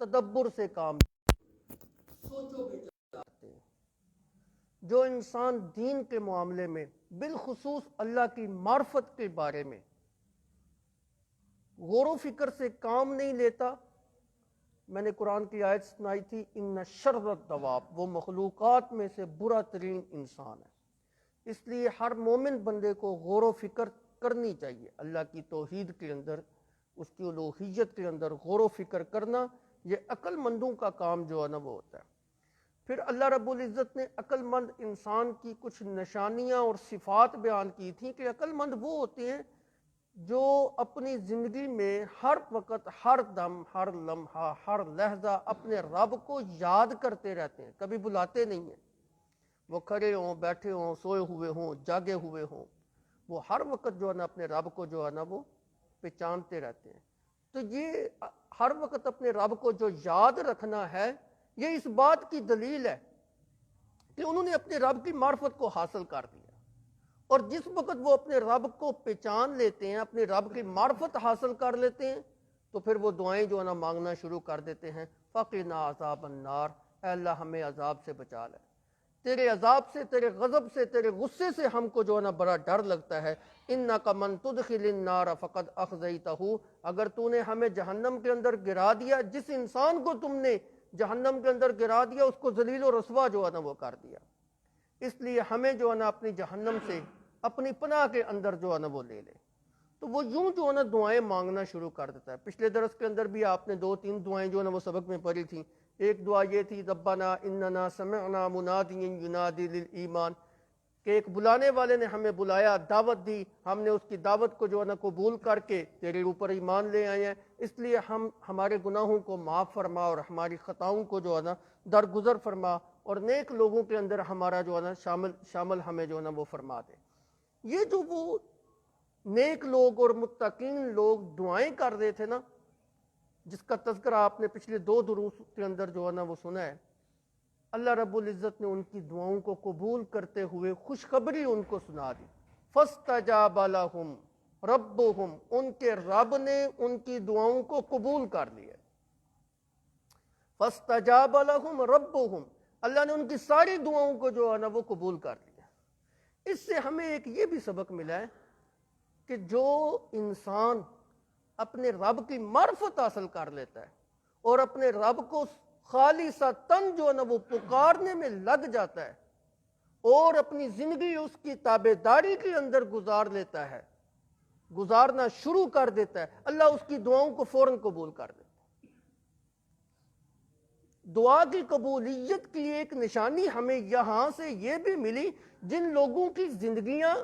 تدبر سے کام سوچو بچارتے ہیں. جو انسان دین کے معاملے میں بالخصوص اللہ کی معرفت کے بارے میں غور و فکر سے کام نہیں لیتا، میں نے قرآن کی آیت سنائی تھی ان شر الدواب، وہ مخلوقات میں سے برا ترین انسان ہے. اس لیے ہر مومن بندے کو غور و فکر کرنی چاہیے. اللہ کی توحید کے اندر، اس کی الوہیت کے اندر غور و فکر کرنا، یہ عقل مندوں کا کام جو ہے نا وہ ہوتا ہے. پھر اللہ رب العزت نے عقل مند انسان کی کچھ نشانیاں اور صفات بیان کی تھیں کہ عقل مند وہ ہوتے ہیں جو اپنی زندگی میں ہر وقت، ہر دم، ہر لمحہ، ہر لحظہ اپنے رب کو یاد کرتے رہتے ہیں، کبھی بلاتے نہیں ہیں. وہ کھڑے ہوں، بیٹھے ہوں، سوئے ہوئے ہوں، جاگے ہوئے ہوں، وہ ہر وقت جو ہے نا اپنے رب کو جو ہے نا وہ پہچانتے رہتے ہیں. تو یہ ہر وقت اپنے رب کو جو یاد رکھنا ہے، یہ اس بات کی دلیل ہے کہ انہوں نے اپنے رب کی معرفت کو حاصل کر دیا. اور جس وقت وہ اپنے رب کو پہچان لیتے ہیں، اپنے رب کی معرفت حاصل کر لیتے ہیں، تو پھر وہ دعائیں جو ہے نا مانگنا شروع کر دیتے ہیں. فقنا عذاب النار، اے اللہ ہمیں عذاب سے بچا لے، تیرے عذاب سے، تیرے غضب سے، تیرے غصے سے ہم کو جو ہے نا بڑا ڈر لگتا ہے. انک من تدخل النار فقد اخزیتہ، اگر تو نے ہمیں جہنم کے اندر گرا دیا، جس انسان کو تم نے جہنم کے اندر گرا دیا اس کو ذلیل و رسوا جو ہے نا وہ کر دیا. اس لیے ہمیں جو ہے نا اپنی جہنم سے اپنی پناہ کے اندر جو ہے نا وہ لے لے. تو وہ یوں جو ہے نا دعائیں مانگنا شروع کر دیتا ہے. پچھلے درس کے اندر بھی آپ نے 2-3 دعائیں جو ہے نا وہ سبق میں پڑھی تھیں. ایک دعا یہ تھی ربنا اننا سمعنا منادیا ینادی للایمان، کہ ایک بلانے والے نے ہمیں بلایا، دعوت دی، ہم نے اس کی دعوت کو جو ہے نا قبول کر کے تیرے اوپر ایمان لے آئے ہیں، اس لیے ہم ہمارے گناہوں کو معاف فرما اور ہماری خطاؤں کو جو ہے نا درگزر فرما، اور نیک لوگوں کے اندر ہمارا جو ہے نا شامل ہمیں جو ہے نا وہ فرما دے. یہ جو وہ نیک لوگ اور متقین لوگ دعائیں کر رہے تھے نا، جس کا تذکرہ آپ نے پچھلے 2 دروس کے اندر جو ہے نا وہ سنا ہے، اللہ رب العزت نے ان کی دعاؤں کو قبول کرتے ہوئے خوشخبری ان کو سنا دی. فاستجاب لهم ربهم، ان کے رب نے ان کی دعاؤں کو قبول کر لیا. فاستجاب لهم ربهم، اللہ نے ان کی ساری دعاؤں کو جو ہے نا وہ قبول کر لیا. اس سے ہمیں ایک یہ بھی سبق ملا ہے کہ جو انسان اپنے رب کی معرفت حاصل کر لیتا ہے اور اپنے رب کو خالصتاً جو ہے نا وہ پکارنے میں لگ جاتا ہے اور اپنی زندگی اس کی تابعداری کے اندر گزار لیتا ہے، گزارنا شروع کر دیتا ہے، اللہ اس کی دعاؤں کو فوراً قبول کر دیتا ہے. دعا کی قبولیت کی ایک نشانی ہمیں یہاں سے یہ بھی ملی، جن لوگوں کی زندگیاں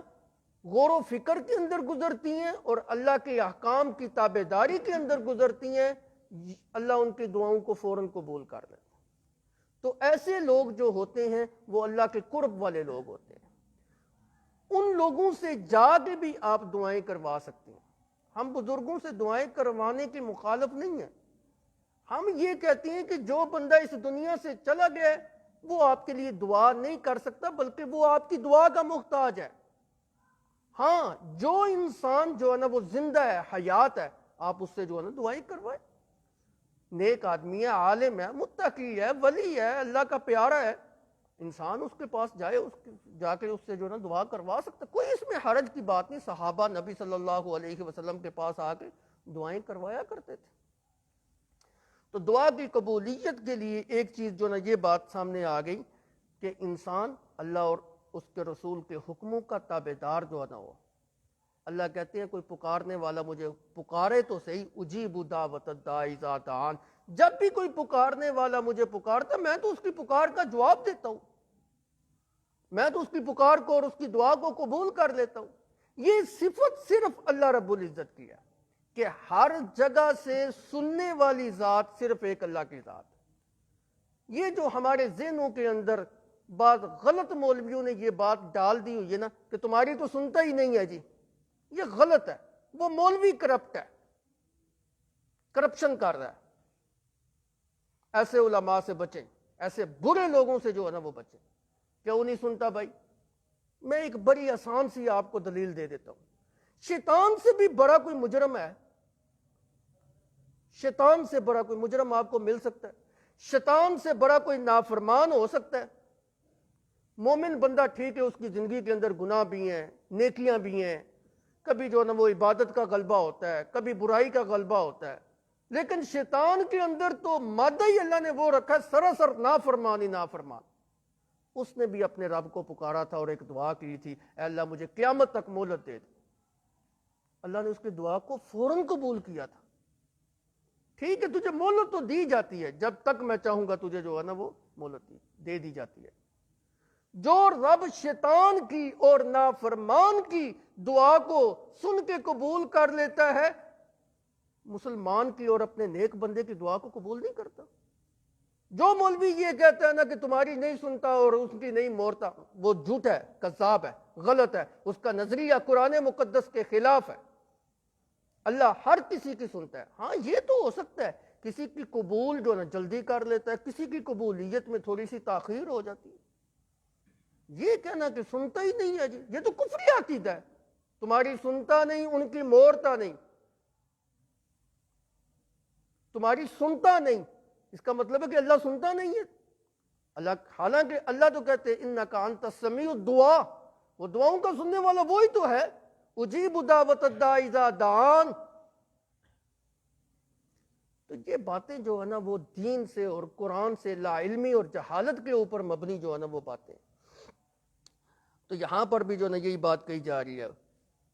غور و فکر کے اندر گزرتی ہیں اور اللہ کے احکام کی تابعداری کے اندر گزرتی ہیں، اللہ ان کی دعاؤں کو فوراً قبول کر لیتا ہے. تو ایسے لوگ جو ہوتے ہیں وہ اللہ کے قرب والے لوگ ہوتے ہیں. ان لوگوں سے جا کے بھی آپ دعائیں کروا سکتے ہیں. ہم بزرگوں سے دعائیں کروانے کے مخالف نہیں ہیں. ہم یہ کہتے ہیں کہ جو بندہ اس دنیا سے چلا گیا ہے وہ آپ کے لیے دعا نہیں کر سکتا، بلکہ وہ آپ کی دعا کا محتاج ہے. ہاں، جو انسان جو ہے نا وہ زندہ ہے، حیات ہے، آپ اس سے جو ہے نا دعائیں کروائیں. نیک آدمی ہے، عالم ہے، متقی ہے، ولی ہے، اللہ کا پیارا ہے، انسان اس کے پاس جائے، جا کے اس سے جو ہے نا دعا کروا سکتا. کوئی اس میں حرج کی بات نہیں. صحابہ نبی صلی اللہ علیہ وسلم کے پاس آ کے دعائیں کروایا کرتے تھے. تو دعا کی قبولیت کے لیے ایک چیز جو نا یہ بات سامنے آ گئی کہ انسان اللہ اور اس کے رسول کے حکموں کا تابعدار جو ہے نا ہو. اللہ کہتے ہیں کوئی پکارنے والا مجھے پکارے تو صحیح، اجیب دعوت الداعی اذا دعان، جب بھی کوئی پکارنے والا مجھے پکارتا میں تو اس کی پکار کا جواب دیتا ہوں، میں تو اس کی پکار کو اور اس کی دعا کو قبول کر لیتا ہوں. یہ صفت صرف اللہ رب العزت کی ہے کہ ہر جگہ سے سننے والی ذات صرف ایک اللہ کی ذات. یہ جو ہمارے ذہنوں کے اندر بعض غلط مولویوں نے یہ بات ڈال دی ہوئی ہے نا کہ تمہاری تو سنتا ہی نہیں ہے جی، یہ غلط ہے. وہ مولوی کرپٹ ہے، کرپشن کر رہا ہے. ایسے علماء سے بچیں، ایسے برے لوگوں سے جو ہے نا وہ بچیں. کیوں نہیں سنتا بھائی؟ میں ایک بڑی آسان سی آپ کو دلیل دے دیتا ہوں. شیطان سے بھی بڑا کوئی مجرم ہے؟ شیطان سے بڑا کوئی مجرم آپ کو مل سکتا ہے؟ شیطان سے بڑا کوئی نافرمان ہو سکتا ہے؟ مومن بندہ ٹھیک ہے، اس کی زندگی کے اندر گناہ بھی ہیں، نیکیاں بھی ہیں، کبھی جو ہے نا وہ عبادت کا غلبہ ہوتا ہے، کبھی برائی کا غلبہ ہوتا ہے، لیکن شیطان کے اندر تو مادہ ہی اللہ نے وہ رکھا ہے، سراسر نافرمان ہی نافرمان۔ اس نے بھی اپنے رب کو پکارا تھا اور ایک دعا کی تھی، اے اللہ مجھے قیامت تک مہلت دے دے۔ اللہ نے اس کی دعا کو فوراً قبول کیا تھا۔ ٹھیک ہے، تجھے مہلت تو دی جاتی ہے، جب تک میں چاہوں گا تجھے جو ہے نا وہ مہلت دے دی جاتی ہے۔ جو رب شیطان کی اور نافرمان کی دعا کو سن کے قبول کر لیتا ہے، مسلمان کی اور اپنے نیک بندے کی دعا کو قبول نہیں کرتا۔ جو مولوی یہ کہتا ہے نا کہ تمہاری نہیں سنتا اور اس کی نہیں موڑتا، وہ جھوٹ ہے، کذاب ہے، غلط ہے، اس کا نظریہ قرآن مقدس کے خلاف ہے۔ اللہ ہر کسی کی سنتا ہے۔ ہاں یہ تو ہو سکتا ہے کسی کی قبول جو نا جلدی کر لیتا ہے، کسی کی قبولیت میں تھوڑی سی تاخیر ہو جاتی ہے۔ یہ کہنا کہ سنتا ہی نہیں ہے جی، یہ تو کفری عقیدہ ہے۔ تمہاری سنتا نہیں، ان کی موڑتا نہیں، تمہاری سنتا نہیں، اس کا مطلب ہے کہ اللہ سنتا نہیں ہے۔ اللہ، حالانکہ اللہ تو کہتے ہیں انک انت السمیع الدعاء، وہ دعاؤں کا سننے والا وہی تو ہے۔ اجیب دعوت الداعی اذا دعان۔ تو یہ باتیں جو ہے نا وہ دین سے اور قرآن سے لا علمی اور جہالت کے اوپر مبنی جو ہے نا وہ باتیں۔ تو یہاں پر بھی جو ہے نا یہی بات کہی جا رہی ہے،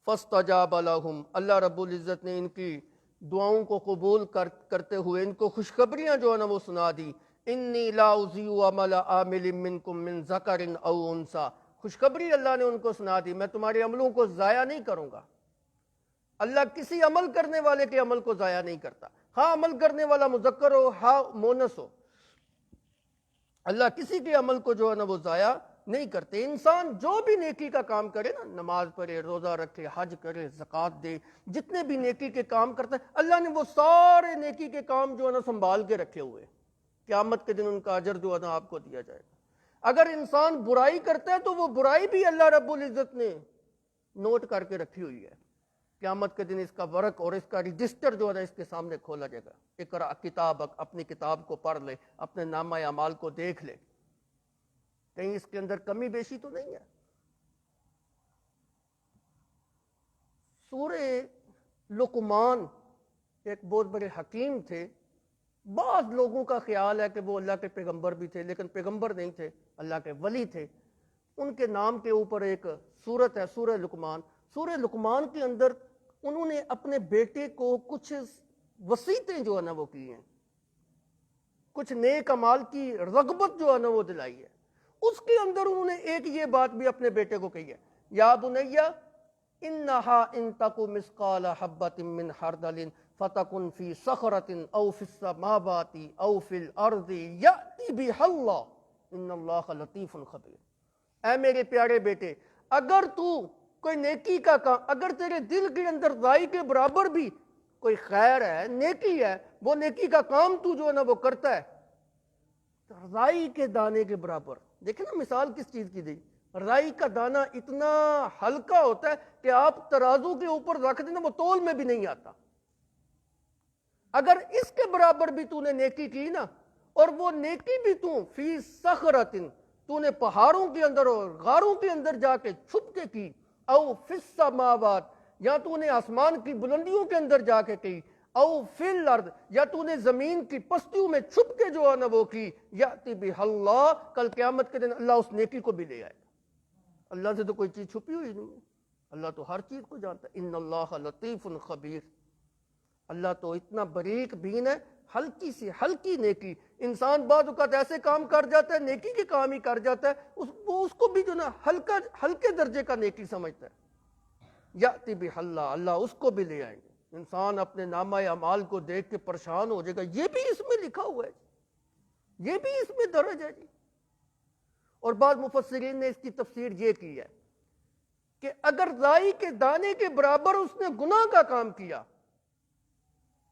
فاستجاب لہم، اللہ رب العزت نے ان کی دعاؤں کو قبول کرتے ہوئے ان کو خوشخبریاں جو ہے نا وہ سنا دی۔ انی لا اضیع عمل عامل منکم من ذکر او انثی، خوشخبری اللہ نے ان کو سنا دی، میں تمہارے عملوں کو ضائع نہیں کروں گا۔ اللہ کسی عمل کرنے والے کے عمل کو ضائع نہیں کرتا، ہاں عمل کرنے والا مذکر ہو ہاں مونس ہو، اللہ کسی کے عمل کو جو ہے نا وہ ضائع نہیں کرتے۔ انسان جو بھی نیکی کا کام کرے نا، نماز پڑھے، روزہ رکھے، حج کرے، زکوٰۃ دے، جتنے بھی نیکی کے کام کرتا ہے، اللہ نے وہ سارے نیکی کے کام جو ہے نا سنبھال کے رکھے ہوئے، قیامت کے دن ان کا اجر جو ہے نا آپ کو دیا جائے گا۔ اگر انسان برائی کرتا ہے تو وہ برائی بھی اللہ رب العزت نے نوٹ کر کے رکھی ہوئی ہے، قیامت کے دن اس کا ورق اور اس کا رجسٹر جو ہے نا اس کے سامنے کھولا جائے گا۔ اقرأ کتابک، اپنی کتاب کو پڑھ لے، اپنے نامہ اعمال کو دیکھ لے، کہیں اس کے اندر کمی بیشی تو نہیں ہے۔ سورہ لقمان ایک بہت بڑے حکیم تھے، بعض لوگوں کا خیال ہے کہ وہ اللہ کے پیغمبر بھی تھے، لیکن پیغمبر نہیں تھے، اللہ کے ولی تھے۔ ان کے نام کے اوپر ایک سورت ہے سورہ لقمان۔ سورہ لقمان کے اندر انہوں نے اپنے بیٹے کو کچھ وصیتیں جو ہے نا وہ کی ہیں، کچھ نیک اعمال کی رغبت جو ہے نا وہ دلائی ہے۔ اس کے اندر انہوں نے ایک یہ بات بھی اپنے بیٹے کو کہی ہے، یا بنیا انہا ان تکو مثقال حبۃ من خردل فتکن فی صخرۃ او فی السماوات او فی الارض یأتی بہا اللہ ان اللہ لطیف خبیر۔ اے میرے پیارے بیٹے، اگر تو کوئی نیکی کا کام، اگر تیرے دل کے اندر رائی کے برابر بھی کوئی خیر ہے، نیکی ہے، وہ نیکی کا کام تو جو ہے نا وہ کرتا ہے، رائی کے دانے کے برابر۔ دیکھیں نا مثال کس چیز کی دی، رائی کا دانہ اتنا ہلکا ہوتا ہے کہ آپ ترازو کے اوپر رکھ دینا وہ تول میں بھی نہیں آتا۔ اگر اس کے برابر بھی تو نے نیکی کی نا، اور وہ نیکی بھی تو فی صخرۃ، تو نے پہاڑوں کے اندر اور غاروں کے اندر جا کے چھپ کے کی، او فی السماوات، یا تو نے آسمان کی بلندیوں کے اندر جا کے کی، او فی الارض، یا تو نے زمین کی پستیوں میں چھپ کے جو ہے نا وہ کی، یأتی بہا اللہ، کل قیامت کے دن اللہ اس نیکی کو بھی لے آئے گا۔ اللہ سے تو کوئی چیز چھپی ہوئی نہیں ہے، اللہ تو ہر چیز کو جانتا ہے۔ ان اللہ لطیف خبیر، اللہ تو اتنا باریک بین ہے۔ ہلکی سی ہلکی نیکی، انسان بعض اوقات ایسے کام کر جاتا ہے، نیکی کے کام ہی کر جاتا ہے، وہ اس کو بھی جو نا ہلکے درجے کا نیکی سمجھتا ہے۔ یأتی بہا اللہ، اللہ اس کو بھی لے آئیں گے۔ انسان اپنے نامہ اعمال کو دیکھ کے پریشان ہو جائے گا، یہ بھی اس میں لکھا ہوا ہے، یہ بھی اس میں درج ہے جی۔ اور بعض مفسرین نے اس کی تفسیر یہ کی ہے کہ اگر رائی کے دانے کے برابر اس نے گناہ کا کام کیا،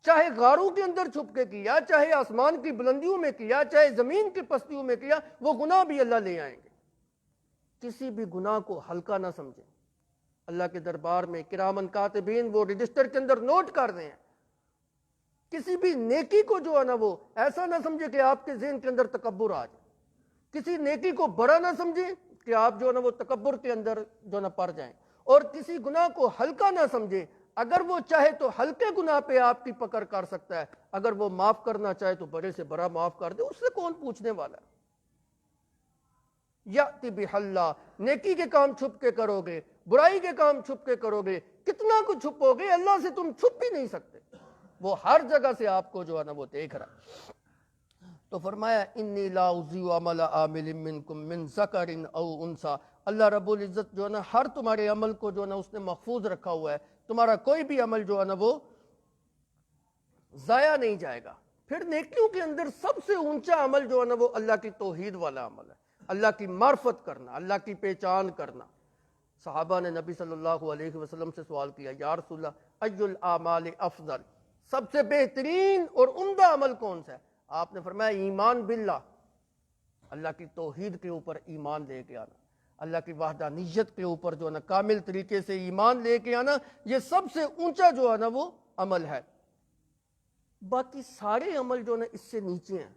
چاہے غاروں کے اندر چھپ کے کیا، چاہے آسمان کی بلندیوں میں کیا، چاہے زمین کی پستیوں میں کیا، وہ گناہ بھی اللہ لے آئیں گے۔ کسی بھی گناہ کو ہلکا نہ سمجھیں، اللہ کے دربار میں کرامن کاتبین وہ رجسٹر کے اندر نوٹ کر رہے ہیں۔ کسی بھی نیکی کو جو ہے نا وہ ایسا نہ سمجھے کہ آپ کے ذہن کے اندر تکبر آ جائے، کسی نیکی کو بڑا نہ سمجھے کہ آپ جو ہے نا وہ تکبر کے اندر جو نہ پڑ جائیں، اور کسی گناہ کو ہلکا نہ سمجھے، اگر وہ چاہے تو ہلکے گناہ پہ آپ کی پکڑ کر سکتا ہے، اگر وہ معاف کرنا چاہے تو بڑے سے بڑا معاف کر دے، اس سے کون پوچھنے والا ہے؟ یاتی بحلہ، نیکی کے کام چھپ کے کرو گے، برائی کے کام چھپ کے کرو گے، کتنا کچھ چھپو گے، اللہ سے تم چھپ بھی نہیں سکتے، وہ ہر جگہ سے آپ کو جو ہے نا وہ دیکھ رہا ہے۔ تو فرمایا انی لا اضیع عمل عامل منکم من ذکر او انثی، اللہ رب العزت جو ہے نا ہر تمہارے عمل کو جو ہے نا اس نے محفوظ رکھا ہوا ہے، تمہارا کوئی بھی عمل جو ہے نا وہ ضائع نہیں جائے گا۔ پھر نیکیوں کے اندر سب سے اونچا عمل جو ہے نا وہ اللہ کی توحید والا عمل ہے، اللہ کی معرفت کرنا، اللہ کی پہچان کرنا۔ صحابہ نے نبی صلی اللہ علیہ وسلم سے سوال کیا، یا رسول اللہ ای الاعمال افضل، سب سے بہترین اور عمدہ عمل کون سا ہے؟ آپ نے فرمایا ایمان باللہ، اللہ کی توحید کے اوپر ایمان لے کے آنا، اللہ کی وحدانیت کے اوپر جو ہے نا کامل طریقے سے ایمان لے کے آنا، یہ سب سے اونچا جو ہے نا وہ عمل ہے۔ باقی سارے عمل جو ہے نا اس سے نیچے ہیں،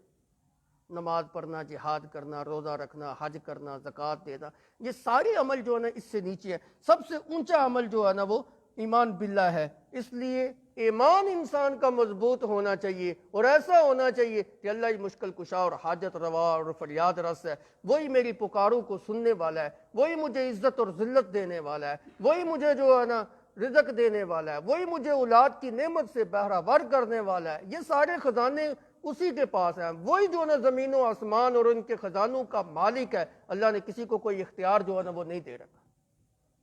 نماز پڑھنا، جہاد کرنا، روزہ رکھنا، حج کرنا، زکوٰۃ دینا، یہ سارے عمل جو ہے نا اس سے نیچے ہے۔ سب سے اونچا عمل جو ہے نا وہ ایمان باللہ ہے۔ اس لیے ایمان انسان کا مضبوط ہونا چاہیے، اور ایسا ہونا چاہیے کہ اللہ ہی مشکل کشا اور حاجت روا اور فریاد رس ہے، وہی میری پکاروں کو سننے والا ہے، وہی مجھے عزت اور ذلت دینے والا ہے، وہی مجھے جو ہے نا رزق دینے والا ہے، وہی مجھے اولاد کی نعمت سے بہرہ ور کرنے والا ہے۔ یہ سارے خزانے اسی کے پاس ہیں، وہی جو ہے نا زمین و آسمان اور ان کے خزانوں کا مالک ہے۔ اللہ نے کسی کو کوئی اختیار جو ہے نا وہ نہیں دے رکھا۔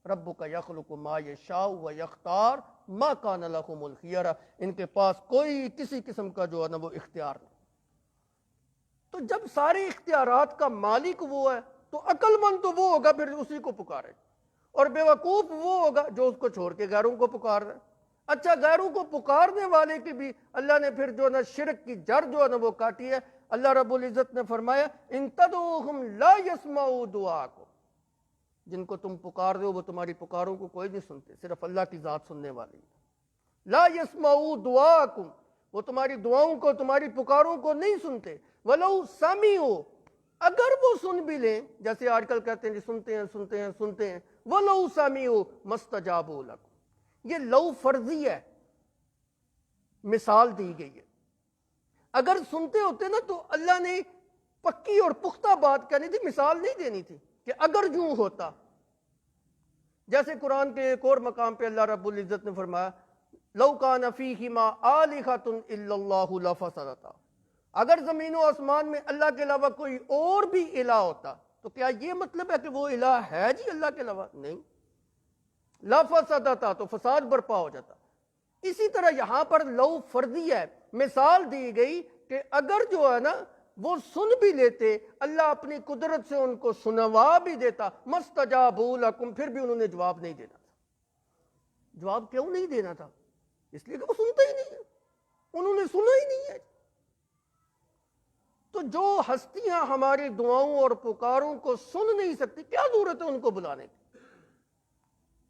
ربک یخلق ما یشاء و یختار ما کان لہم الخیرہ، ان کے پاس کوئی کسی قسم کا جو ہے نا وہ اختیار نہیں۔ تو جب سارے اختیارات کا مالک وہ ہے تو عقل مند تو وہ ہوگا پھر اسی کو پکارے، اور بے وقوف وہ ہوگا جو اس کو چھوڑ کے غیروں کو پکار رہا ہے۔ اچھا، غیروں کو پکارنے والے کی بھی اللہ نے پھر جو ہے نا شرک کی جڑ جو ہے نا وہ کاٹی ہے۔ اللہ رب العزت نے فرمایا ان تدعوہم لا یسمعوا دعاءکم، جن کو تم پکار دو وہ تمہاری پکاروں کو کوئی نہیں سنتے، صرف اللہ کی ذات سننے والی ہے۔ لا یسمعوا دعاءکم، وہ تمہاری دعاؤں کو، تمہاری پکاروں کو نہیں سنتے۔ ولو سمعوا، اگر وہ سن بھی لیں، جیسے آج کل کہتے ہیں جی سنتے ہیں، ولو سمعوا مستجابوا لکم، یہ لو فرضی ہے، مثال دی گئی ہے۔ اگر سنتے ہوتے نا تو اللہ نے پکی اور پختہ بات کہنی تھی، مثال نہیں دینی تھی کہ اگر یوں ہوتا۔ جیسے قرآن کے ایک اور مقام پہ اللہ رب العزت نے فرمایا لو کان فیہما آلہۃ الا اللہ لفسدتا، اگر زمین و آسمان میں اللہ کے علاوہ کوئی اور بھی الہ ہوتا تو کیا یہ مطلب ہے کہ وہ الہ ہے جی اللہ کے علاوہ؟ نہیں، لفسدتا، تو فساد برپا ہو جاتا۔ اسی طرح یہاں پر لو فرضی ہے، مثال دی گئی کہ اگر جو ہے نا وہ سن بھی لیتے، اللہ اپنی قدرت سے ان کو سنوا بھی دیتا، مستجابوا لکم، پھر بھی انہوں نے جواب نہیں دینا تھا۔ جواب کیوں نہیں دینا تھا؟ اس لیے کہ وہ سنتا ہی نہیں ہے، انہوں نے سنا ہی نہیں ہے۔ تو جو ہستیاں ہماری دعاؤں اور پکاروں کو سن نہیں سکتی، کیا ضرورت ہے ان کو بلانے کی؟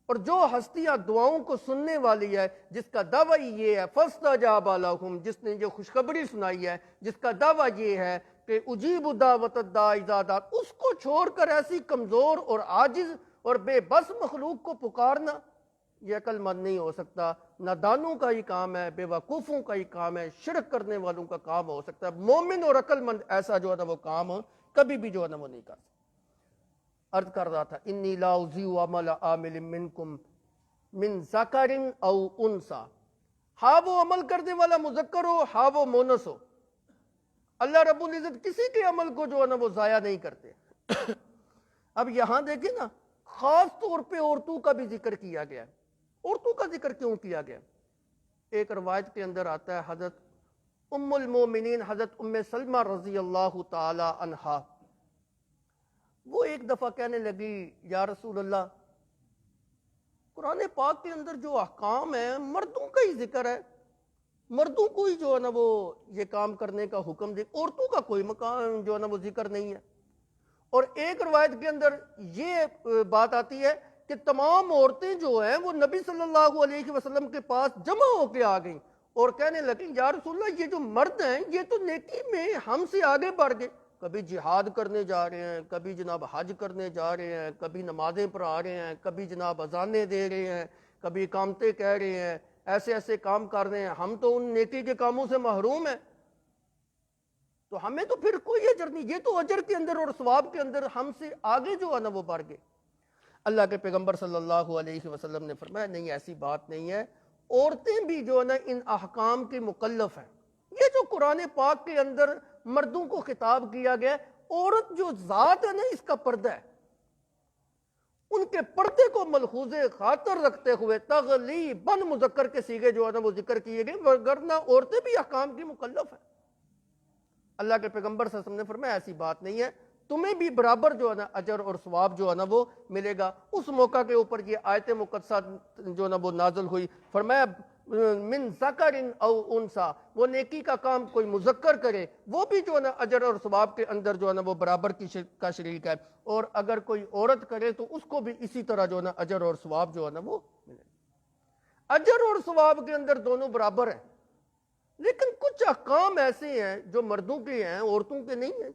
اور جو ہستیاں دعاؤں کو سننے والی ہے، جس کا دعویٰ یہ ہے فاستجاب لہم، جس نے یہ خوشخبری سنائی ہے، جس کا دعویٰ یہ ہے کہ اجیب دعوت الداعی اذا دعان، اس کو چھوڑ کر ایسی کمزور اور عاجز اور بے بس مخلوق کو پکارنا، یہ عقل مند نہیں ہو سکتا۔ نادانوں کا ہی کام ہے، بے وقوفوں کا ہی کام ہے، شرک کرنے والوں کا کام ہو سکتا ہے۔ مومن اور عقل مند ایسا جو ہے نا وہ کام کبھی بھی جو ہے نا وہ نہیں کر سکتا۔ عرض کر رہا تھا انی لا اضیع عمل عامل منکم من ذکر او انثی، ہاں وہ عمل کرنے والا مذکر ہو، ہاں وہ مونس ہو، اللہ رب العزت کسی کے عمل کو جو ہے نا وہ ضائع نہیں کرتے۔ اب یہاں دیکھیں نا، خاص طور پہ عورتوں کا بھی ذکر کیا گیا ہے۔ عورتوں کا ذکر کیوں کیا گیا؟ ایک روایت کے اندر آتا ہے حضرت ام المومنین حضرت ام سلمہ رضی اللہ تعالی عنہا، وہ ایک دفعہ کہنے لگی یا رسول اللہ، قرآن پاک کے اندر جو احکام ہیں مردوں کا ہی ذکر ہے، مردوں کو ہی جو ہے نا وہ یہ کام کرنے کا حکم دے، عورتوں کا کوئی مقام جو ہے نا وہ ذکر نہیں ہے۔ اور ایک روایت کے اندر یہ بات آتی ہے کہ تمام عورتیں جو ہیں وہ نبی صلی اللہ علیہ وسلم کے پاس جمع ہو کے آ گئیں، اور کہنے لگے یا رسول اللہ یہ جو مرد ہیں یہ تو نیکی میں ہم سے آگے بڑھ گئے، کبھی جہاد کرنے جا رہے ہیں، کبھی جناب حج کرنے جا رہے ہیں، کبھی نمازیں پڑھا رہے ہیں، کبھی جناب اذانیں دے رہے ہیں، کبھی اقامتیں کہہ رہے ہیں، ایسے ایسے کام کر رہے ہیں، ہم تو ان نیکی کے کاموں سے محروم ہیں، تو ہمیں تو پھر کوئی اجر نہیں، یہ تو اجر کے اندر اور ثواب کے اندر ہم سے آگے جو ہے نا وہ بڑھ گئے۔ اللہ کے پیغمبر صلی اللہ علیہ وسلم نے فرمایا نہیں ایسی بات نہیں ہے، عورتیں بھی جو ہے نا ان احکام کی مکلف ہیں۔ یہ جو قرآن پاک کے اندر مردوں کو خطاب کیا گیا، عورت جو ذات ہے نا اس کا پردہ ہے، ان کے پردے کو ملحوظ خاطر رکھتے ہوئے تغلیباً مذکر کے صیغے جو ہے نا وہ ذکر کیے گئے، وگرنہ عورتیں بھی احکام کی مکلف ہیں۔ اللہ کے پیغمبر صلی اللہ علیہ وسلم نے فرمایا ایسی بات نہیں ہے، تمہیں بھی برابر جو ہے نا اجر اور ثواب جو ہے نا وہ ملے گا۔ اس موقع کے اوپر یہ آیت مقدسہ جو ہے نا وہ نازل ہوئی، فرمایا من ذکر او انسا، وہ نیکی کا کام کوئی مذکر کرے وہ بھی جو ہے نا اجر اور ثواب کے اندر جو ہے نا وہ برابر کا شریک ہے، اور اگر کوئی عورت کرے تو اس کو بھی اسی طرح جو ہے نا اجر اور ثواب جو ہے نا وہ ملے۔ اجر اور ثواب کے اندر دونوں برابر ہیں، لیکن کچھ احکام ایسے ہیں جو مردوں کے ہیں عورتوں کے نہیں ہیں۔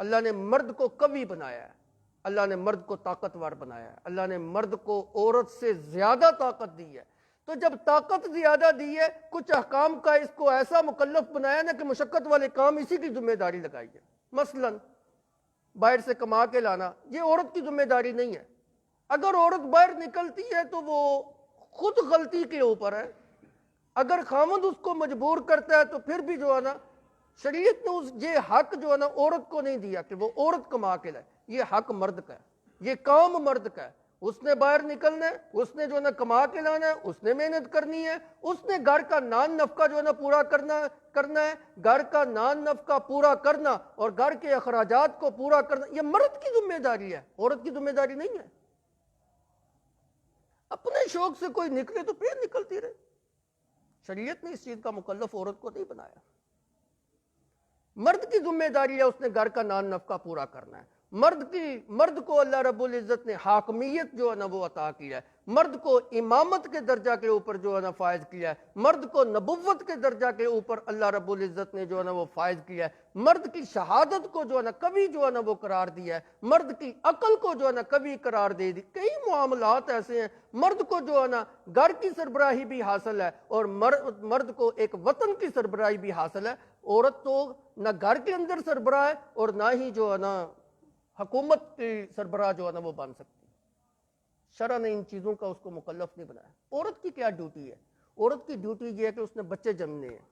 اللہ نے مرد کو قوی بنایا ہے، اللہ نے مرد کو طاقتور بنایا ہے، اللہ نے مرد کو عورت سے زیادہ طاقت دی ہے، تو جب طاقت زیادہ دی ہے کچھ احکام کا اس کو ایسا مکلف بنایا نا کہ مشقت والے کام اسی کی ذمہ داری لگائی ہے۔ مثلا باہر سے کما کے لانا یہ عورت کی ذمہ داری نہیں ہے، اگر عورت باہر نکلتی ہے تو وہ خود غلطی کے اوپر ہے، اگر خامد اس کو مجبور کرتا ہے تو پھر بھی جو ہے نا شریعت نے یہ حق جو ہے نا عورت کو نہیں دیا کہ وہ عورت کما کے لائے، یہ حق مرد کا ہے، یہ کام مرد کا ہے، اس نے باہر نکلنا ہے، اس نے جو ہے نا کما کے لانا ہے، اس نے محنت کرنی ہے، اس نے گھر کا نان نفقہ جو ہے نا پورا کرنا ہے، گھر کا نان نفقہ پورا کرنا اور گھر کے اخراجات کو پورا کرنا یہ مرد کی ذمہ داری ہے، عورت کی ذمہ داری نہیں ہے۔ اپنے شوق سے کوئی نکلے تو پھر نکلتی رہے، شریعت نے اس چیز کا مکلف عورت کو نہیں بنایا۔ مرد کی ذمہ داری ہے اس نے گھر کا نان نفقہ پورا کرنا ہے، مرد کو اللہ رب العزت نے حاکمیت جو ہے نا وہ عطا کیا ہے، مرد کو امامت کے درجہ کے اوپر جو ہے نا فائز کیا ہے، مرد کو نبوت کے درجہ کے اوپر اللہ رب العزت نے جو ہے نا وہ فائز کیا ہے، مرد کی شہادت کو جو ہے نا کبھی جو ہے نا وہ قرار دیا ہے، مرد کی عقل کو جو ہے نا کبھی قرار دے دی۔ کئی معاملات ایسے ہیں مرد کو جو ہے نا گھر کی سربراہی بھی حاصل ہے اور مرد کو ایک وطن کی سربراہی بھی حاصل ہے، عورت تو نہ گھر کے اندر سربراہ ہے اور نہ ہی جو ہے نا حکومت کی سربراہ جو ہے نا وہ بن سکتی۔ شرع نے ان چیزوں کا اس کو مکلف نہیں بنایا۔ عورت کی کیا ڈیوٹی ہے؟ عورت کی ڈیوٹی یہ ہے کہ اس نے بچے جنمنے ہیں،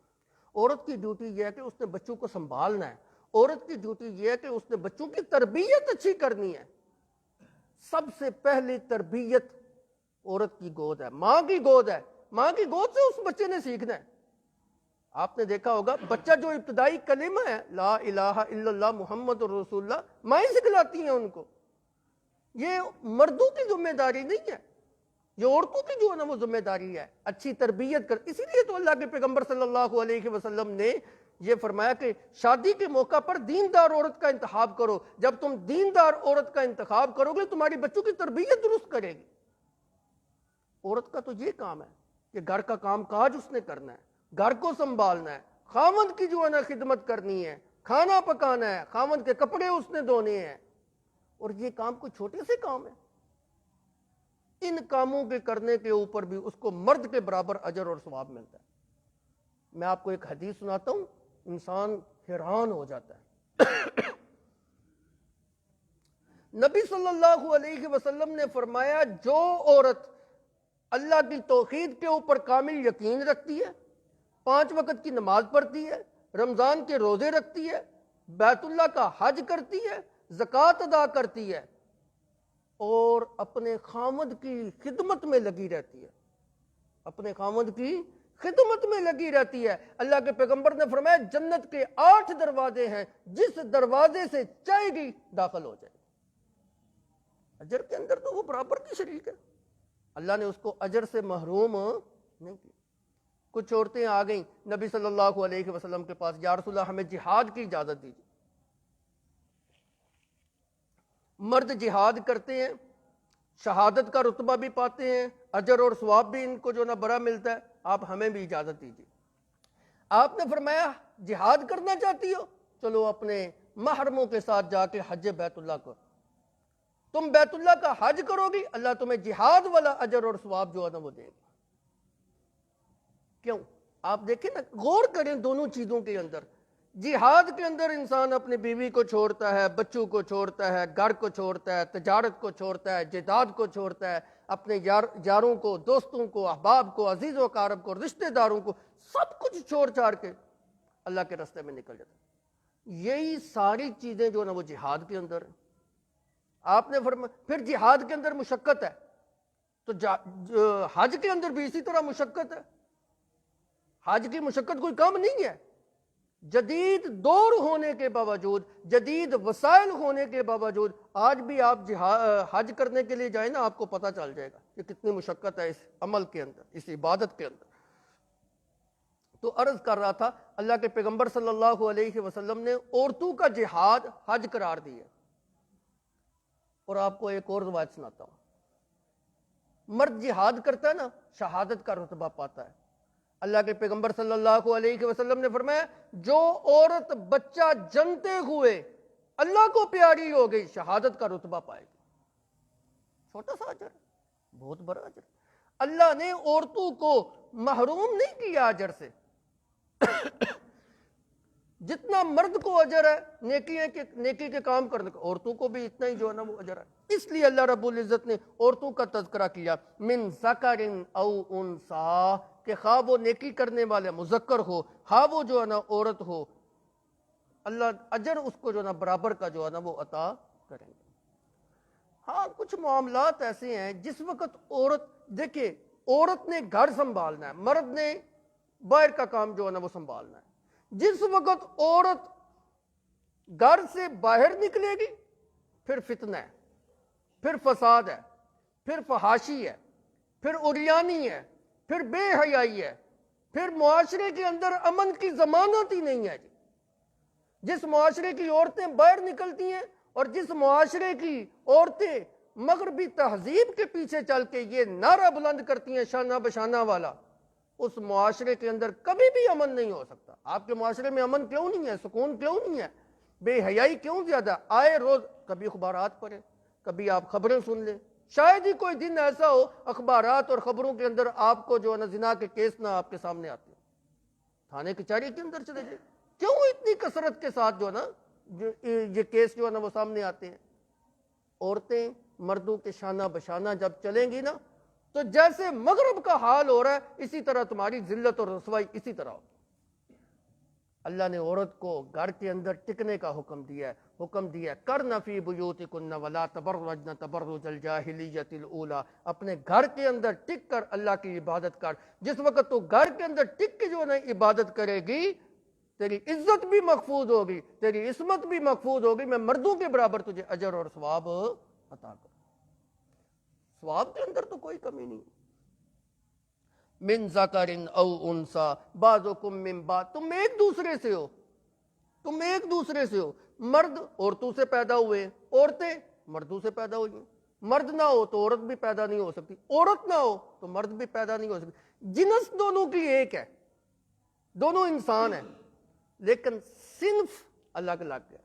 عورت کی ڈیوٹی یہ ہے کہ اس نے بچوں کو سنبھالنا ہے، عورت کی ڈیوٹی یہ ہے کہ اس نے بچوں کی تربیت اچھی کرنی ہے۔ سب سے پہلی تربیت عورت کی گود ہے، ماں کی گود ہے، ماں کی گود سے اس بچے نے سیکھنا ہے۔ آپ نے دیکھا ہوگا بچہ جو ابتدائی کلمہ ہے لا الہ الا اللہ محمد رسول اللہ مائیں سکھلاتی ہیں ان کو، یہ مردوں کی ذمہ داری نہیں ہے، یہ عورتوں کی جو ہے نا وہ ذمہ داری ہے اچھی تربیت کر۔ اسی لیے تو اللہ کے پیغمبر صلی اللہ علیہ وسلم نے یہ فرمایا کہ شادی کے موقع پر دیندار عورت کا انتخاب کرو، جب تم دیندار عورت کا انتخاب کرو گے تمہاری بچوں کی تربیت درست کرے گی۔ عورت کا تو یہ کام ہے کہ گھر کا کام کاج اس نے کرنا ہے، گھر کو سنبھالنا ہے، خاوند کی جو ہے نا خدمت کرنی ہے، کھانا پکانا ہے، خاوند کے کپڑے اس نے دھونے ہیں، اور یہ کام کوئی چھوٹے سے کام ہے؟ ان کاموں کے کرنے کے اوپر بھی اس کو مرد کے برابر اجر اور ثواب ملتا ہے۔ میں آپ کو ایک حدیث سناتا ہوں، انسان حیران ہو جاتا ہے۔ نبی صلی اللہ علیہ وسلم نے فرمایا جو عورت اللہ کی توحید کے اوپر کامل یقین رکھتی ہے، 5 وقت کی نماز پڑھتی ہے، رمضان کے روزے رکھتی ہے، بیت اللہ کا حج کرتی ہے، زکوٰۃ ادا کرتی ہے اور اپنے خامد کی خدمت میں لگی رہتی ہے، اپنے خامد کی خدمت میں لگی رہتی ہے، اللہ کے پیغمبر نے فرمایا جنت کے 8 دروازے ہیں، جس دروازے سے چاہے گی داخل ہو جائے گی۔ اجر کے اندر تو وہ برابر کی شریک ہے، اللہ نے اس کو اجر سے محروم نہیں کیا۔ کچھ عورتیں آ گئیں نبی صلی اللہ علیہ وسلم کے پاس، یا رسول اللہ ہمیں جہاد کی اجازت دیجیے۔ مرد جہاد کرتے ہیں، شہادت کا رتبہ بھی پاتے ہیں، اجر اور ثواب بھی ان کو جو نہ بڑا ملتا ہے۔ آپ ہمیں بھی اجازت دیجیے۔ آپ نے فرمایا جہاد کرنا چاہتی ہو، چلو اپنے محرموں کے ساتھ جا کے حج بیت اللہ کرو۔ تم بیت اللہ کا حج کرو گی، اللہ تمہیں جہاد والا اجر اور ثواب جو ہے نا وہ دے گا۔ کیوں؟ آپ دیکھیں نا، غور کریں دونوں چیزوں کے اندر۔ جہاد کے اندر انسان اپنی بیوی کو چھوڑتا ہے، بچوں کو چھوڑتا ہے، گھر کو چھوڑتا ہے، تجارت کو چھوڑتا ہے، جائیداد کو چھوڑتا ہے، اپنے یاروں کو، دوستوں کو، احباب کو، عزیز و اقارب کو، رشتہ داروں کو، سب کچھ چھوڑ چھاڑ کے اللہ کے راستے میں نکل جاتا ہے۔ یہی ساری چیزیں جو ہے نا وہ جہاد کے اندر ہیں۔ آپ نے فرمایا پھر جہاد کے اندر مشقت ہے، تو حج کے اندر بھی اسی طرح مشقت ہے۔ حج کی مشقت کوئی کم نہیں ہے۔ جدید دور ہونے کے باوجود، جدید وسائل ہونے کے باوجود، آج بھی آپ حج کرنے کے لیے جائیں نا، آپ کو پتہ چل جائے گا کہ کتنی مشقت ہے اس عمل کے اندر، اس عبادت کے اندر۔ تو عرض کر رہا تھا، اللہ کے پیغمبر صلی اللہ علیہ وسلم نے عورتوں کا جہاد حج قرار دیا۔ اور آپ کو ایک اور روایت سناتا ہوں۔ مرد جہاد کرتا ہے نا، شہادت کا رتبہ پاتا ہے۔ اللہ کے پیغمبر صلی اللہ علیہ وسلم نے فرمایا، جو عورت بچہ جنتے ہوئے اللہ کو پیاری ہو گئی، شہادت کا رتبہ پائے گی۔ چھوٹا سا اجر ہے، بہت بڑا اجر۔ اللہ نے عورتوں کو محروم نہیں کیا اجر سے۔ جتنا مرد کو اجر ہے نیکی کے کام کرنے کا، عورتوں کو بھی اتنا ہی جو ہے نا وہ اجر ہے۔ اس لیے اللہ رب العزت نے عورتوں کا تذکرہ کیا، من ذکر او انثی، کہ خواہ وہ نیکی کرنے والے مذکر ہو، ہاں وہ جو ہے نا عورت ہو، اللہ اجر اس کو جو ہے نا برابر کا جو ہے نا وہ عطا کریں گے۔ ہاں کچھ معاملات ایسے ہیں جس وقت عورت، دیکھیں عورت نے گھر سنبھالنا ہے، مرد نے باہر کا کام جو ہے نا وہ سنبھالنا ہے۔ جس وقت عورت گھر سے باہر نکلے گی، پھر فتنہ ہے، پھر فساد ہے، پھر فحاشی ہے، پھر عریانی ہے، پھر بے حیائی ہے، پھر معاشرے کے اندر امن کی ضمانت ہی نہیں ہے جی۔ جس معاشرے کی عورتیں باہر نکلتی ہیں اور جس معاشرے کی عورتیں مغربی تہذیب کے پیچھے چل کے یہ نعرہ بلند کرتی ہیں شانہ بشانہ والا، اس معاشرے کے اندر کبھی بھی امن نہیں ہو سکتا۔ آپ کے معاشرے میں امن کیوں نہیں ہے؟ سکون کیوں نہیں ہے؟ بے حیائی کیوں زیادہ؟ آئے روز کبھی اخبارات پڑھیں، کبھی آپ خبریں سن لیں، شاید ہی کوئی دن ایسا ہو اخبارات اور خبروں کے اندر آپ کو جو ہے نا زنا کے کیس نہ آپ کے سامنے آتے ہیں۔ تھانے کچہری کے اندر چلے جائیں، کیوں اتنی کثرت کے ساتھ جو ہے نا یہ کیس جو ہے نا وہ سامنے آتے ہیں؟ عورتیں مردوں کے شانہ بشانہ جب چلیں گی نا، تو جیسے مغرب کا حال ہو رہا ہے اسی طرح تمہاری ذلت اور رسوائی اسی طرح ہو۔ اللہ نے عورت کو گھر کے اندر ٹکنے کا حکم دیا ہے، کرنا فی بیوتکن ولا تبرجن تبرج الجاہلیۃ الاولی، اپنے گھر کے اندر ٹک کر اللہ کی عبادت کر۔ جس وقت تو گھر کے اندر ٹک کے جو ہے عبادت کرے گی، تیری عزت بھی محفوظ ہوگی، تیری عصمت بھی محفوظ ہوگی، میں مردوں کے برابر تجھے اجر اور ثواب عطا کروں۔ ثواب کے اندر تو کوئی کمی نہیں۔ من ذکر او انثی بعضکم من بعض، تم ایک دوسرے سے ہو، تم ایک دوسرے سے ہو۔ مرد عورتوں سے پیدا ہوئے، عورتیں مردوں سے پیدا ہوئی ہیں۔ مرد نہ ہو تو عورت بھی پیدا نہیں ہو سکتی، عورت نہ ہو تو مرد بھی پیدا نہیں ہو سکتی۔ جنس دونوں کی ایک ہے، دونوں انسان ہیں، لیکن صنف الگ الگ ہے۔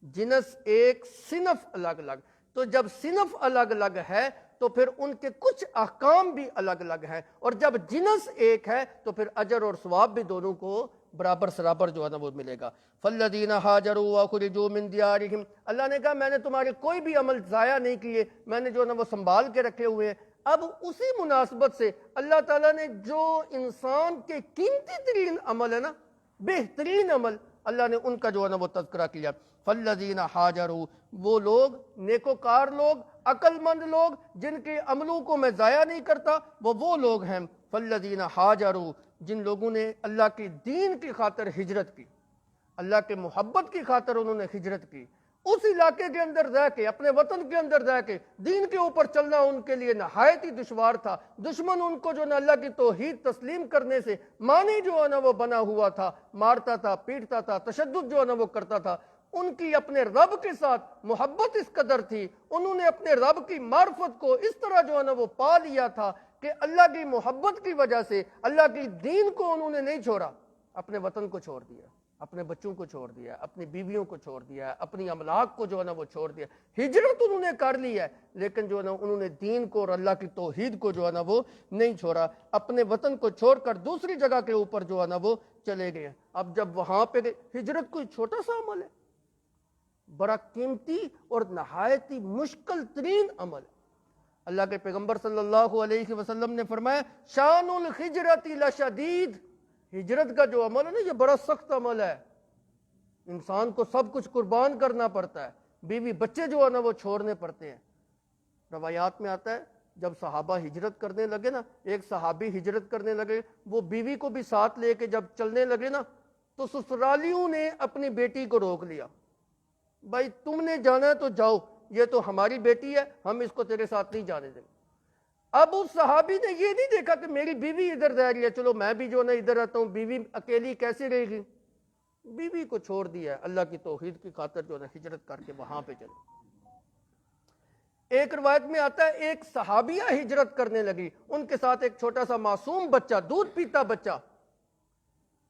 جنس ایک، صنف الگ الگ۔ تو جب صنف الگ الگ ہے تو پھر ان کے کچھ احکام بھی الگ الگ ہیں، اور جب جنس ایک ہے تو پھر اجر اور ثواب بھی دونوں کو برابر سرابر جو ہے نا وہ ملے گا۔ فالذین ہاجروا واخرجوا من دیارہم، اللہ نے کہا میں نے تمہارے کوئی بھی عمل ضائع نہیں کیے، میں نے جو ہے نا وہ سنبھال کے رکھے ہوئے ہیں۔ اب اسی مناسبت سے اللہ تعالیٰ نے جو انسان کے قیمتی ترین عمل ہے نا، بہترین عمل، اللہ نے ان کا جو ہے نا وہ تذکرہ کیا۔ فالذین ہاجروا، وہ لوگ نیکوکار لوگ، عقل مند لوگ جن کے عملوں کو میں ضائع نہیں کرتا، وہ لوگ ہیں فالذین ہاجروا، جن لوگوں نے اللہ کی دین کی خاطر ہجرت کی، اللہ کے محبت کی خاطر انہوں نے ہجرت کی۔ اس علاقے کے اندر رہ کے، اپنے وطن کے اندر رہ کے دین کے اوپر چلنا ان کے لیے نہایت ہی دشوار تھا۔ دشمن ان کو جو نا اللہ کی توحید تسلیم کرنے سے مانی جو ہے نا وہ بنا ہوا تھا، مارتا تھا، پیٹتا تھا، تشدد جو ہے نا وہ کرتا تھا۔ ان کی اپنے رب کے ساتھ محبت اس قدر تھی، انہوں نے اپنے رب کی معرفت کو اس طرح جو ہے نا وہ پا لیا تھا کہ اللہ کی محبت کی وجہ سے اللہ کی دین کو انہوں نے نہیں چھوڑا، اپنے وطن کو چھوڑ دیا، اپنے بچوں کو چھوڑ دیا، اپنی بیویوں کو چھوڑ دیا، اپنی املاک کو جو ہے نا وہ چھوڑ دیا. ہجرت انہوں نے کر لی ہے، لیکن جو ہے نا انہوں نے دین کو اور اللہ کی توحید کو جو ہے نا وہ نہیں چھوڑا. اپنے وطن کو چھوڑ کر دوسری جگہ کے اوپر جو ہے نا وہ چلے گئے. اب جب وہاں پہ ہجرت کوئی چھوٹا سا عمل ہے، بڑا قیمتی اور نہایت ہی مشکل ترین عمل ہے. اللہ کے پیغمبر صلی اللہ علیہ وسلم نے فرمایا شان الحجرت لشدید، ہجرت کا جو عمل ہے نا یہ بڑا سخت عمل ہے. انسان کو سب کچھ قربان کرنا پڑتا ہے، بیوی بچے جو ہے نا وہ چھوڑنے پڑتے ہیں. روایات میں آتا ہے جب صحابہ ہجرت کرنے لگے نا، ایک صحابی ہجرت کرنے لگے، وہ بیوی کو بھی ساتھ لے کے جب چلنے لگے نا تو سسرالیوں نے اپنی بیٹی کو روک لیا. بھائی تم نے جانا ہے تو جاؤ، یہ تو ہماری بیٹی ہے، ہم اس کو تیرے ساتھ نہیں جانے دیں گے. اب اس صحابی نے یہ نہیں دیکھا کہ میری بیوی ادھر جا رہی ہے، چلو میں بھی جو نا ادھر رہتا ہوں، بیوی اکیلی کیسے رہے گی. بیوی کو چھوڑ دیا ہے، اللہ کی توحید کی خاطر جو نا ہجرت کر کے وہاں پہ چلے. ایک روایت میں آتا ہے ایک صحابیہ ہجرت کرنے لگی، ان کے ساتھ ایک چھوٹا سا معصوم بچہ، دودھ پیتا بچہ.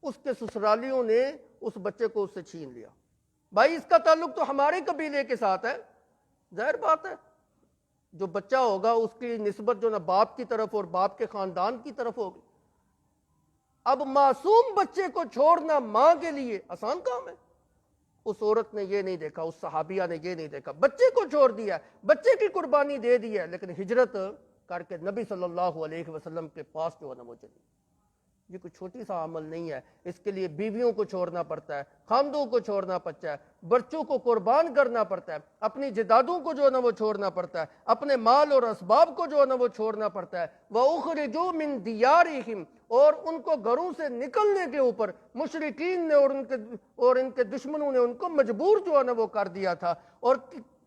اس کے سسرالیوں نے اس بچے کو اس سے چھین لیا. بھائی اس کا تعلق تو ہمارے قبیلے کے ساتھ ہے، ظاہر بات ہے جو بچہ ہوگا اس کی نسبت جو نا باپ کی طرف اور باپ کے خاندان کی طرف ہوگی. اب معصوم بچے کو چھوڑنا ماں کے لیے آسان کام ہے. اس عورت نے یہ نہیں دیکھا، اس صحابیہ نے یہ نہیں دیکھا، بچے کو چھوڑ دیا، بچے کی قربانی دے دی ہے، لیکن ہجرت کر کے نبی صلی اللہ علیہ وسلم کے پاس جو ہے نا وہ چلی. یہ کوئی چھوٹی سا عمل نہیں ہے، اس کے لیے بیویوں کو چھوڑنا پڑتا ہے، خاندوں کو چھوڑنا پڑتا ہے، بچوں کو قربان کرنا پڑتا ہے، اپنی جدادوں کو جو ہے نا وہ چھوڑنا پڑتا ہے، اپنے مال اور اسباب کو جو ہے نا وہ چھوڑنا پڑتا ہے. وَأُخْرِجُوا مِن دِيَارِهِمْ، اور ان کو گھروں سے نکلنے کے اوپر مشرکین نے اور ان کے دشمنوں نے ان کو مجبور جو ہے نا وہ کر دیا تھا، اور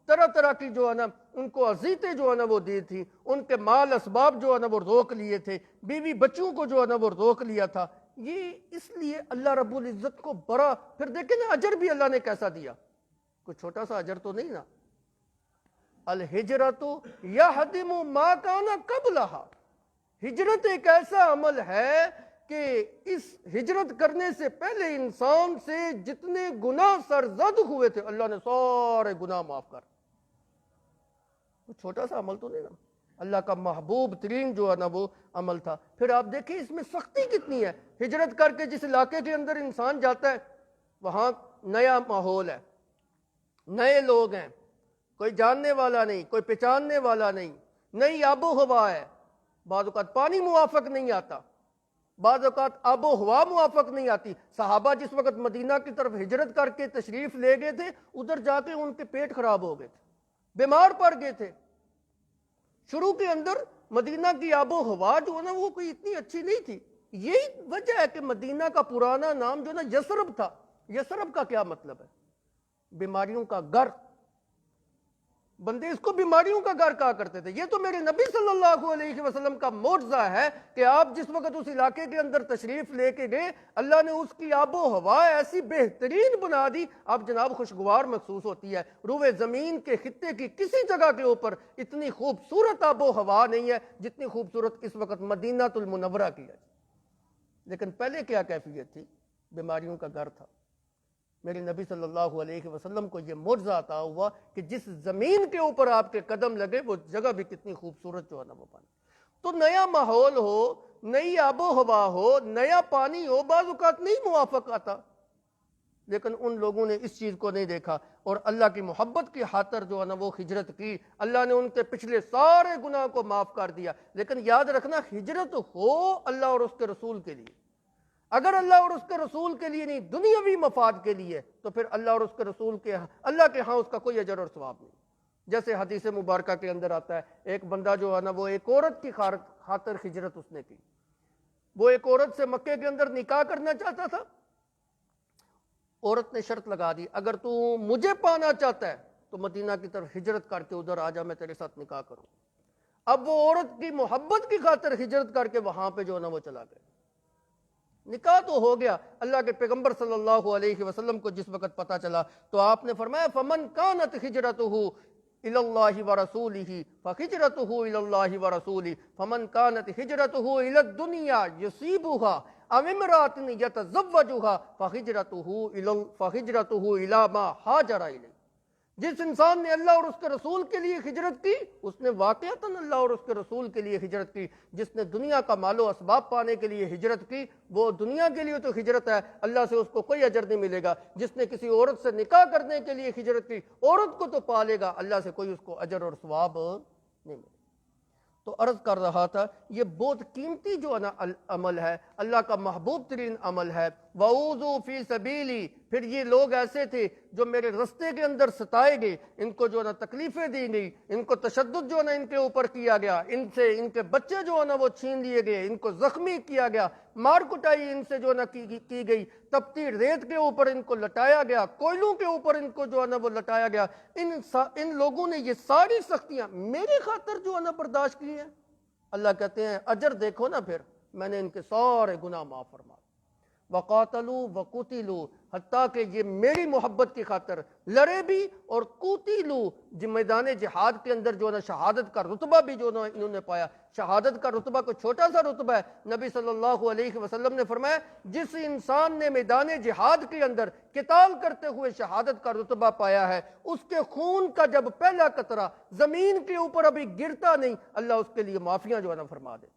طرح طرح کی جو ہے نا ان کو اذیتیں جو ہے نا وہ دی تھی، ان کے مال اسباب جو ہے نا وہ روک لیے تھے، بیوی بچوں کو جو ہے نا وہ روک لیا تھا. یہ اس لیے اللہ رب العزت کو بڑا، پھر دیکھیں نا اجر بھی اللہ نے کیسا دیا، کوئی چھوٹا سا اجر تو نہیں نا. الہجرت یہدم ما کان قبلہا، ہجرت ایک ایسا عمل ہے کہ اس ہجرت کرنے سے پہلے انسان سے جتنے گناہ سرزد ہوئے تھے اللہ نے سارے گناہ معاف کر. چھوٹا سا عمل تو نہیں نا، اللہ کا محبوب ترین جو ہے نا وہ عمل تھا. پھر آپ دیکھیں اس میں سختی کتنی ہے. ہجرت کر کے جس علاقے کے اندر انسان جاتا ہے وہاں نیا ماحول ہے، نئے لوگ ہیں، کوئی جاننے والا نہیں، کوئی پہچاننے والا نہیں، نئی آب و ہوا ہے. بعض اوقات پانی موافق نہیں آتا، بعض اوقات آب و ہوا موافق نہیں آتی. صحابہ جس وقت مدینہ کی طرف ہجرت کر کے تشریف لے گئے تھے، ادھر جا کے ان کے پیٹ خراب ہو گئے تھے، بیمار پڑ گئے تھے. شروع کے اندر مدینہ کی آب و ہوا جو ہے نا وہ کوئی اتنی اچھی نہیں تھی. یہی وجہ ہے کہ مدینہ کا پرانا نام جو ہے نا یثرب تھا. یثرب کا کیا مطلب ہے؟ بیماریوں کا گھر. بندے اس کو بیماریوں کا گھر کہا کرتے تھے. یہ تو میرے نبی صلی اللہ علیہ وسلم کا معجزہ ہے کہ آپ جس وقت اس علاقے کے اندر تشریف لے کے گئے، اللہ نے اس کی آب و ہوا ایسی بہترین بنا دی، اب جناب خوشگوار محسوس ہوتی ہے. روئے زمین کے خطے کی کسی جگہ کے اوپر اتنی خوبصورت آب و ہوا نہیں ہے جتنی خوبصورت اس وقت مدینہ المنورہ کی ہے. لیکن پہلے کیا کیفیت تھی؟ بیماریوں کا گھر تھا. میرے نبی صلی اللہ علیہ وسلم کو یہ معجزہ عطا ہوا کہ جس زمین کے اوپر آپ کے قدم لگے وہ جگہ بھی کتنی خوبصورت جو ہے نا وہ پانی. تو نیا ماحول ہو، نئی آب و ہوا ہو، نیا پانی ہو، بعض اوقات نہیں موافق آتا، لیکن ان لوگوں نے اس چیز کو نہیں دیکھا اور اللہ کی محبت کی خاطر جو ہے نا وہ ہجرت کی. اللہ نے ان کے پچھلے سارے گناہ کو معاف کر دیا. لیکن یاد رکھنا ہجرت ہو اللہ اور اس کے رسول کے لیے. اگر اللہ اور اس کے رسول کے لیے نہیں، دنیاوی مفاد کے لیے، تو پھر اللہ اور اس کے رسول کے اللہ کے ہاں اس کا کوئی اجر اور ثواب نہیں. جیسے حدیث مبارکہ کے اندر آتا ہے ایک بندہ جو ہے نا وہ ایک عورت کی خاطر ہجرت اس نے کی. وہ ایک عورت سے مکے کے اندر نکاح کرنا چاہتا تھا. عورت نے شرط لگا دی اگر تو مجھے پانا چاہتا ہے تو مدینہ کی طرف ہجرت کر کے ادھر آ جا، میں تیرے ساتھ نکاح کروں. اب وہ عورت کی محبت کی خاطر ہجرت کر کے وہاں پہ جو ہے نا وہ چلا گیا. نکاح تو ہو گیا. اللہ کے پیغمبر صلی اللہ علیہ وسلم کو جس وقت پتا چلا تو آپ نے فرمایا فمن کانت ہجرتہ، إلى الله ورسوله فهجرته إلى الله ورسوله فمن كانت هجرته إلى الدنيا يصيبها أو امرأة يتزوجها فهجرته إلى ما هاجر إليه. جس انسان نے اللہ اور اس کے رسول کے لیے ہجرت کی اس نے واقعتاً اللہ اور اس کے رسول کے لیے ہجرت کی. جس نے دنیا کا مال و اسباب پانے کے لیے ہجرت کی وہ دنیا کے لیے تو ہجرت ہے, اللہ سے اس کو کوئی اجر نہیں ملے گا. جس نے کسی عورت سے نکاح کرنے کے لیے ہجرت کی عورت کو تو پا لے گا, اللہ سے کوئی اس کو اجر اور ثواب نہیں ملے گا. تو عرض کر رہا تھا یہ بہت قیمتی جو ہے نا عمل ہے, اللہ کا محبوب ترین عمل ہے. وَعُوذُوا فِي سَبِيلِ, پھر یہ لوگ ایسے تھے جو میرے رستے کے اندر ستائے گئے, ان کو جو ہے نا تکلیفیں دی گئی, ان کو تشدد جو ہے نا ان کے اوپر کیا گیا, ان کے بچے جو ہے نا وہ چھین لیے گئے, ان کو زخمی کیا گیا, مار کٹائی ان سے جو ہے نا کی گئی, تپتی ریت کے اوپر ان کو لٹایا گیا, کوئلوں کے اوپر ان کو جو ہے نا وہ لٹایا گیا. ان لوگوں نے یہ ساری سختیاں میری خاطر جو ہے نا برداشت کی ہیں. اللہ کہتے ہیں اجر دیکھو نا, پھر میں نے ان کے سارے گناہ معاف فرما. وقاتلوا وقتلوا, حتیٰ کہ یہ میری محبت کی خاطر لڑے بھی اور قتلوا, میدان جہاد کے اندر جو ہے نا شہادت کا رتبہ بھی جو ہے نا انہوں نے پایا. شہادت کا رتبہ کوئی چھوٹا سا رتبہ ہے. نبی صلی اللہ علیہ وسلم نے فرمایا جس انسان نے میدان جہاد کے اندر قتال کرتے ہوئے شہادت کا رتبہ پایا ہے, اس کے خون کا جب پہلا قطرہ زمین کے اوپر ابھی گرتا نہیں, اللہ اس کے لیے معافیاں جو ہے نا فرما دیتا.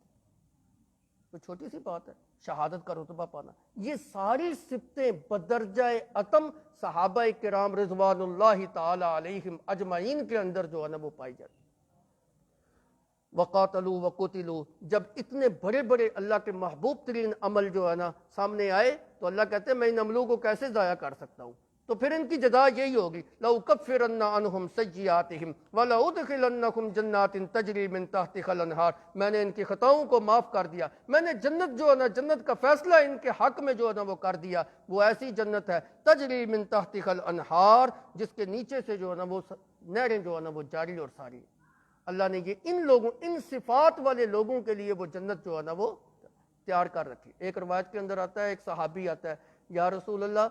تو چھوٹی سی بات ہے شہادت کا رتبہ پانا. یہ ساری صفتیں بدرجہ اتم صحابہ کرام رضوان اللہ تعالی علیہم اجمعین کے اندر جو ہے نا وہ پائی جاتی. وقاتلوا وقتلوا, جب اتنے بڑے بڑے اللہ کے محبوب ترین عمل جو ہے نا سامنے آئے تو اللہ کہتے ہیں میں ان عملوں کو کیسے ضائع کر سکتا ہوں. تو پھر ان کی جزا یہی ہوگی لَأُكَفِّرَنَّ عَنْهُمْ سَيِّئَاتِهِمْ وَلَأُدْخِلَنَّهُمْ جَنَّاتٍ تَجْرِي مِنْ تَحْتِهَا الْأَنْهَارُ. میں نے ان کی خطاؤں کو معاف کر دیا, میں نے جنت جو ہے نا جنت کا فیصلہ ان کے حق میں جو ہے نا وہ کر دیا. وہ ایسی جنت ہے تجری من تحتها الانہار, جس کے نیچے سے جو ہے نا وہ نہریں جو ہے نا وہ جاری اور ساری. اللہ نے یہ ان صفات والے لوگوں کے لیے وہ جنت جو ہے نا وہ تیار کر رکھی. ایک روایت کے اندر آتا ہے, ایک صحابی آتا ہے, یا رسول اللہ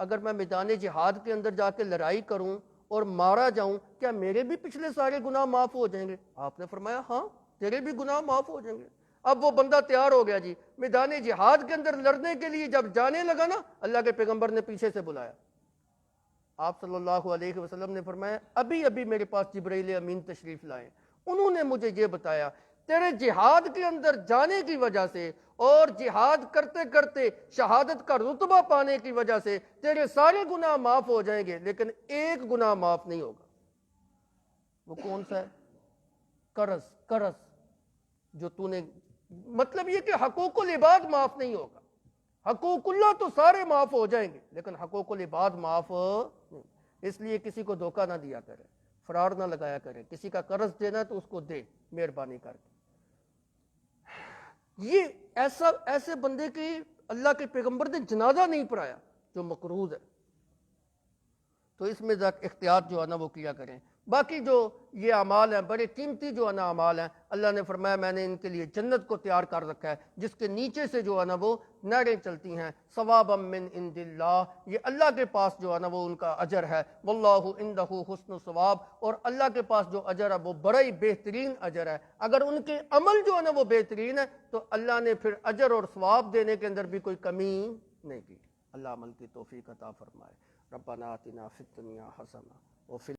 اگر میں میدان جہاد کے اندر جا کے لڑائی کروں اور مارا جاؤں کیا میرے بھی پچھلے سارے گناہ معاف ہو جائیں گے؟ آپ نے فرمایا ہاں تیرے بھی گناہ معاف ہو جائیں گے. اب وہ بندہ تیار ہو گیا جی, میدان جہاد کے اندر لڑنے کے لیے جب جانے لگا نا, اللہ کے پیغمبر نے پیچھے سے بلایا. آپ صلی اللہ علیہ وسلم نے فرمایا ابھی ابھی میرے پاس جبرائیل امین تشریف لائے, انہوں نے مجھے یہ بتایا تیرے جہاد کے اندر جانے کی وجہ سے اور جہاد کرتے کرتے شہادت کا رتبہ پانے کی وجہ سے تیرے سارے گناہ معاف ہو جائیں گے, لیکن ایک گناہ معاف نہیں ہوگا. وہ کون سا ہے؟ قرض جو تو نے, مطلب یہ کہ حقوق العباد معاف نہیں ہوگا. حقوق اللہ تو سارے معاف ہو جائیں گے لیکن حقوق العباد معاف نہیں. اس لیے کسی کو دھوکہ نہ دیا کرے, فرار نہ لگایا کرے. کسی کا قرض دینا تو اس کو دے مہربانی کر کے. یہ ایسے بندے کی اللہ کے پیغمبر نے جنازہ نہیں پڑھایا جو مقروض ہے. تو اس میں احتیاط جو ہے نا وہ کیا کریں. باقی جو یہ اعمال ہیں بڑے قیمتی جو ہے نا اعمال ہیں, اللہ نے فرمایا میں نے ان کے لیے جنت کو تیار کر رکھا ہے جس کے نیچے سے جو ہے نا وہ نہریں چلتی ہیں. ثوابا من عند اللہ, یہ اللہ کے پاس جو ہے نا وہ ان کا اجر ہے. واللہ عندہ حسن ثواب, اور اللہ کے پاس جو اجر ہے وہ بڑا ہی بہترین اجر ہے. اگر ان کے عمل جو ہے نا وہ بہترین ہے تو اللہ نے پھر اجر اور ثواب دینے کے اندر بھی کوئی کمی نہیں کی. اللہ عمل کی توفیق عطا فرمائے. ربنا آتنا فی الدنیا حسنہ وفی